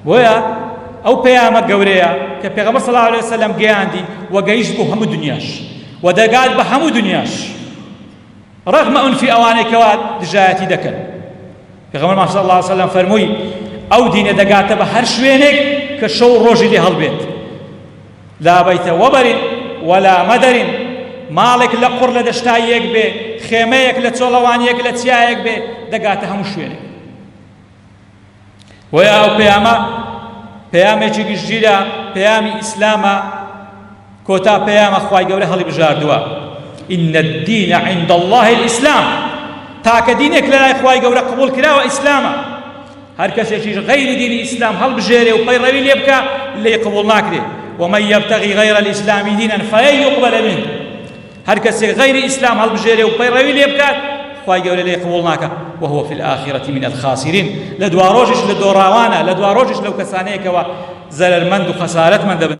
بۆیە ئەو پەیامە گەورەیە کە پێغەمبەر صلی الله علیه وسلم گەیاندی و گەیشت بۆ هەموو دنیاش و دەگات بە هەموو دنیاش ڕغم ئەنفی ئەوانەی کەوا دژایەتی دەکەن. پێغەمبەر صلی الله علیه وسلم فەرمووی ئەو دینە دەگاتە بە هەر شوێنێک کە شەو ڕۆژی لێ هەڵبێت، لا بەیتە وەبەرین ولا مەدەرین، ماڵێک لە قوڕ لە دەشتاییەک بێ، خێمەیەک لە چۆڵەوانیەک لە چیایەک بێ، دەگاتە هەموو شوێنێک. وەیە ئەو پەیامە پەیامێکی گشتگیرە، پەیامی ئیسلامە، کۆتا پەیامە خوای گەورە هەڵی بژاردووە. ئین الدین عند الله الئیسلام، تاکە دینێک لە لای خوای گەورە قبوڵ کراوە ئیسلامە. هەر کەسێکیش غەیری دینی ئیسلام هەڵبژێرێ و پەیڕەوی لێ بکە لێی قبوڵ ناکرێ. ومن يبتغي غير الإسلام دينا فلن يقبل منه، هەر کەسێک غەیری ئیسلام هەڵبژێرێ و پەیڕەوی لێ بکات خوای گەورە لێی قبوڵ ناکە، وهو في الآخرة من الخاسرين، لە دوا ڕۆژیش لە دۆڕاوانە، لە دوا ڕۆژیش لەو کەسانەیەکەوە زەرەرمەند و خەسارەتمەند دەبن.